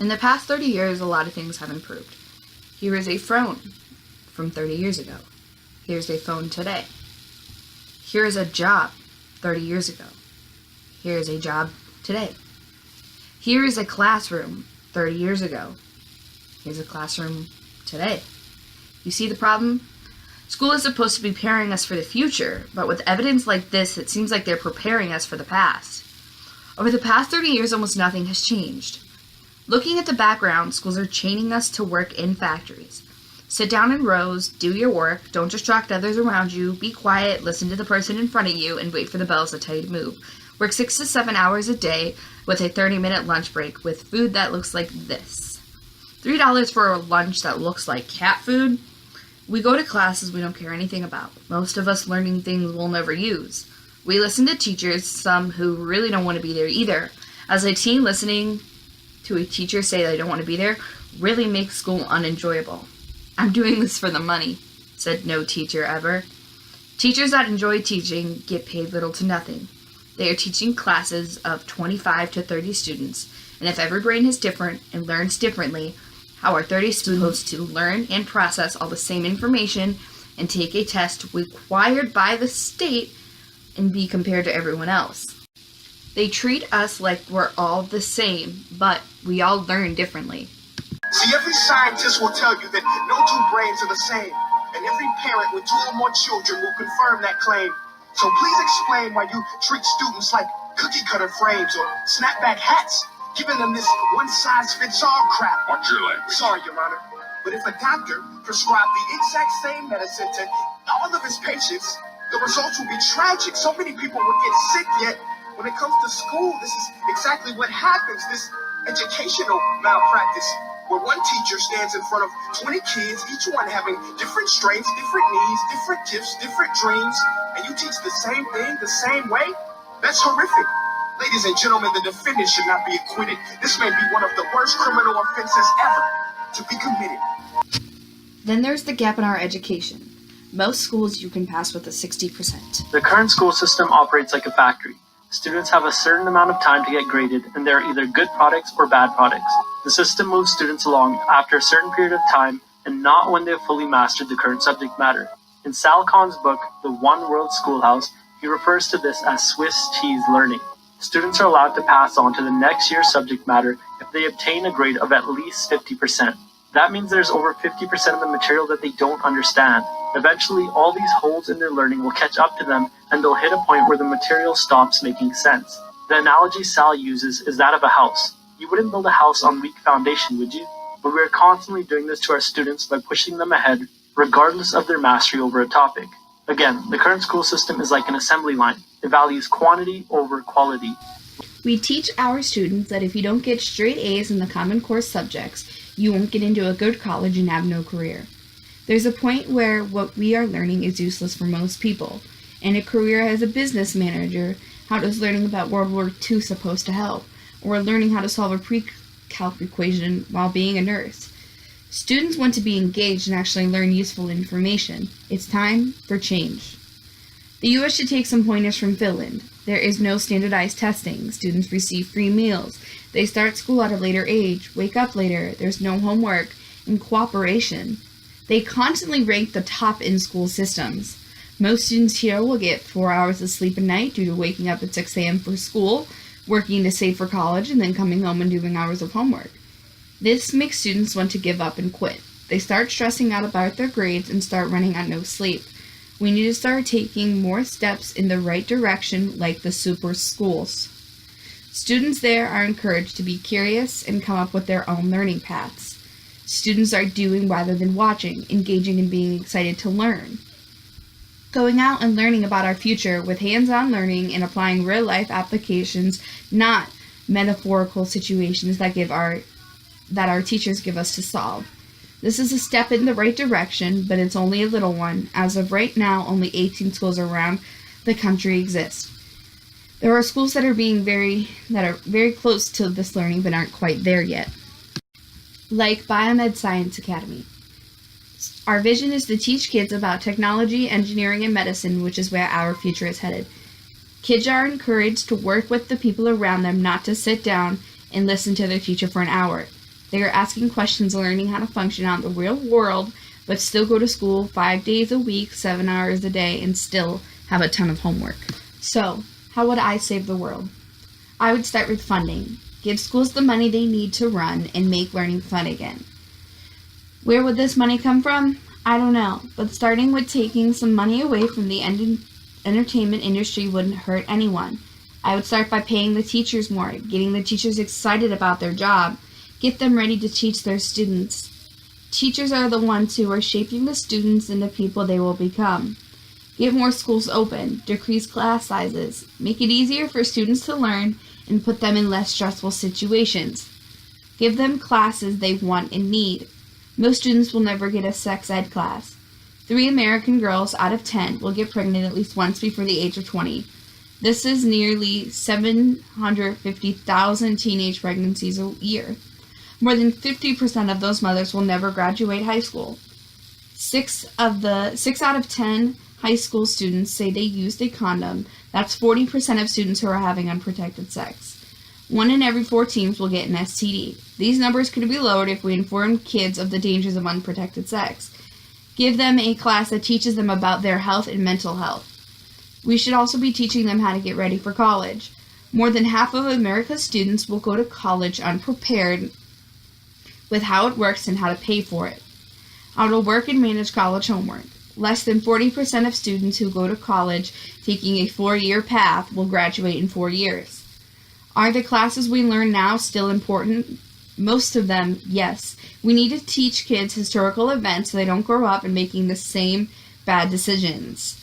In the past 30 years, a lot of things have improved. Here is a phone from 30 years ago. Here's a phone today. Here is a job 30 years ago. Here is a job today. Here is a classroom 30 years ago. Here's a classroom today. You see the problem? School is supposed to be preparing us for the future, but with evidence like this, it seems like they're preparing us for the past. Over the past 30 years, almost nothing has changed. Looking at the background, schools are chaining us to work in factories. Sit down in rows, do your work, don't distract others around you, be quiet, listen to the person in front of you, and wait for the bells to tell you to move. Work 6 to 7 hours a day with a 30-minute lunch break with food that looks like this. $3 for a lunch that looks like cat food? We go to classes we don't care anything about. Most of us learning things we'll never use. We listen to teachers, some who really don't want to be there either. As a teen, listening to a teacher say they don't want to be there really makes school unenjoyable. I'm doing this for the money, said no teacher ever. Teachers that enjoy teaching get paid little to nothing. They are teaching classes of 25 to 30 students, and if every brain is different and learns differently, how are 30 students supposed to learn and process all the same information and take a test required by the state and be compared to everyone else? They treat us like we're all the same, but we all learn differently. See, every scientist will tell you that no two brains are the same, and every parent with 2 or more children will confirm that claim. So please explain why you treat students like cookie-cutter frames or snapback hats, giving them this one-size-fits-all crap. Watch your language. Sorry, Your Honor. But if a doctor prescribed the exact same medicine to all of his patients, the results would be tragic. So many people would get sick, yet when it comes to school, this is exactly what happens, this educational malpractice, where one teacher stands in front of 20 kids, each one having different strengths, different needs, different gifts, different dreams, and you teach the same thing the same way? That's horrific. Ladies and gentlemen, the defendant should not be acquitted. This may be one of the worst criminal offenses ever to be committed. Then there's the gap in our education. Most schools you can pass with a 60%. The current school system operates like a factory. Students have a certain amount of time to get graded, and there are either good products or bad products. The system moves students along after a certain period of time and not when they have fully mastered the current subject matter. In Sal Khan's book, The One World Schoolhouse, he refers to this as Swiss cheese learning. Students are allowed to pass on to the next year's subject matter if they obtain a grade of at least 50%. That means there's over 50% of the material that they don't understand. Eventually, all these holes in their learning will catch up to them, and they'll hit a point where the material stops making sense. The analogy Sal uses is that of a house. You wouldn't build a house on weak foundation, would you? But we are constantly doing this to our students by pushing them ahead, regardless of their mastery over a topic. Again, the current school system is like an assembly line. It values quantity over quality. We teach our students that if you don't get straight A's in the Common Core subjects, you won't get into a good college and have no career. There's a point where what we are learning is useless for most people. And a career as a business manager, how does learning about World War II supposed to help? Or learning how to solve a pre-calc equation while being a nurse? Students want to be engaged and actually learn useful information. It's time for change. The U.S. should take some pointers from Finland. There is no standardized testing. Students receive free meals. They start school at a later age, wake up later, there's no homework, and cooperation. They constantly rank the top in school systems. Most students here will get 4 hours of sleep a night due to waking up at 6 a.m. for school, working to save for college, and then coming home and doing hours of homework. This makes students want to give up and quit. They start stressing out about their grades and start running on no sleep. We need to start taking more steps in the right direction like the super schools. Students there are encouraged to be curious and come up with their own learning paths. Students are doing rather than watching, engaging and being excited to learn. Going out and learning about our future with hands-on learning and applying real-life applications, not metaphorical situations that our teachers give us to solve. This is a step in the right direction, but it's only a little one. As of right now, only 18 schools around the country exist. There are schools that are very close to this learning but aren't quite there yet. Like Biomed Science Academy. Our vision is to teach kids about technology, engineering, and medicine, which is where our future is headed. Kids are encouraged to work with the people around them, not to sit down and listen to their teacher for an hour. They are asking questions, learning how to function out in the real world, but still go to school 5 days a week, 7 hours a day, and still have a ton of homework. So, how would I save the world? I would start with funding. Give schools the money they need to run and make learning fun again. Where would this money come from? I don't know, but starting with taking some money away from the entertainment industry wouldn't hurt anyone. I would start by paying the teachers more, getting the teachers excited about their job, get them ready to teach their students. Teachers are the ones who are shaping the students into people they will become. Get more schools open, decrease class sizes, make it easier for students to learn, and put them in less stressful situations. Give them classes they want and need. Most students will never get a sex ed class. 3 American girls out of 10 will get pregnant at least once before the age of 20. This is nearly 750,000 teenage pregnancies a year. More than 50% of those mothers will never graduate high school. 6 out of 10 high school students say they used a condom. That's 40% of students who are having unprotected sex. 1 in every 4 teens will get an STD. These numbers could be lowered if we inform kids of the dangers of unprotected sex. Give them a class that teaches them about their health and mental health. We should also be teaching them how to get ready for college. More than half of America's students will go to college unprepared with how it works and how to pay for it. How to work and manage college homework. Less than 40% of students who go to college taking a 4-year path will graduate in 4 years. Are the classes we learn now still important? Most of them, yes. We need to teach kids historical events so they don't grow up and making the same bad decisions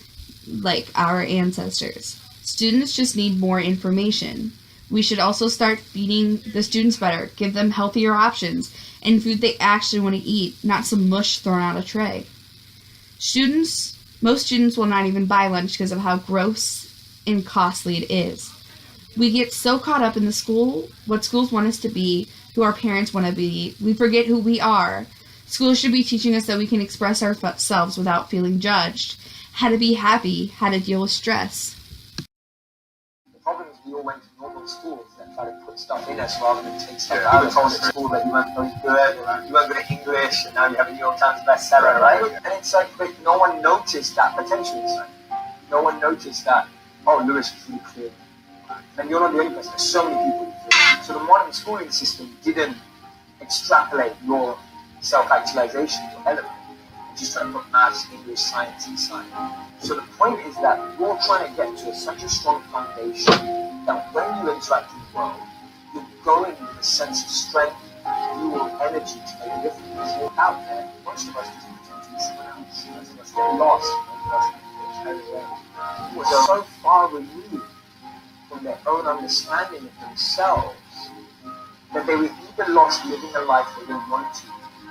like our ancestors. Students just need more information. We should also start feeding the students better, give them healthier options, and food they actually want to eat, not some mush thrown out a tray. Most students will not even buy lunch because of how gross and costly it is. We get so caught up in what schools want us to be, who our parents want to be, we forget who we are. Schools should be teaching us that we can express ourselves without feeling judged, how to be happy, how to deal with stress. The problem is we all went to normal schools that try to put stuff in us rather than take stuff out. You were told at school that you weren't very good, you weren't good at English, and now you have a New York Times bestseller, right? And it's like, but no one noticed that potential inside. No one noticed that, oh, Lewis was really clear. And you're not the only person, there's so many people who feel. So the modern schooling system didn't extrapolate your self-actualization to element. It's just trying to put maths, English, science inside. So the point is that you're trying to get to such a strong foundation that when you interact in the world, you're going with a sense of strength, fuel, energy to make a difference. You're out there, most of us just pretend to be someone else. Most of us get lost, most of us get carried away. We're so far removed from their own understanding of themselves that they were either lost living a life they didn't want to,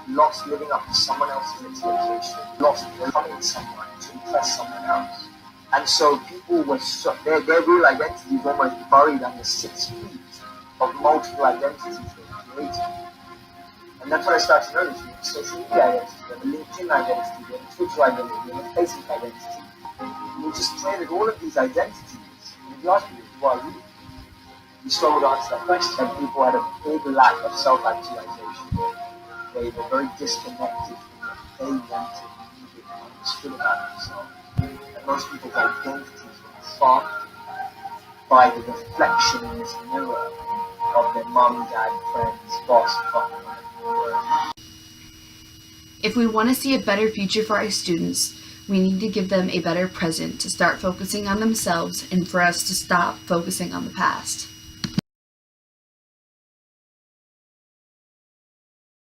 lost living up to someone else's expectation, lost becoming someone to impress someone else. And so people were their real identity was almost buried under 6 feet of multiple identities they created. And that's what I started to notice. We have social media identity, we have a LinkedIn identity, we have a Twitter identity, we have a Facebook identity. And we just created all of these identities. And if you ask me, who are you? You struggle to answer that question. And people had a big lack of self-actualization. They were very disconnected from what they wanted, needed, and understood about themselves. And most people's identities were formed by the reflection in this mirror of their mum, dad, friends, boss, partner. If we want to see a better future for our students, we need to give them a better present to start focusing on themselves and for us to stop focusing on the past.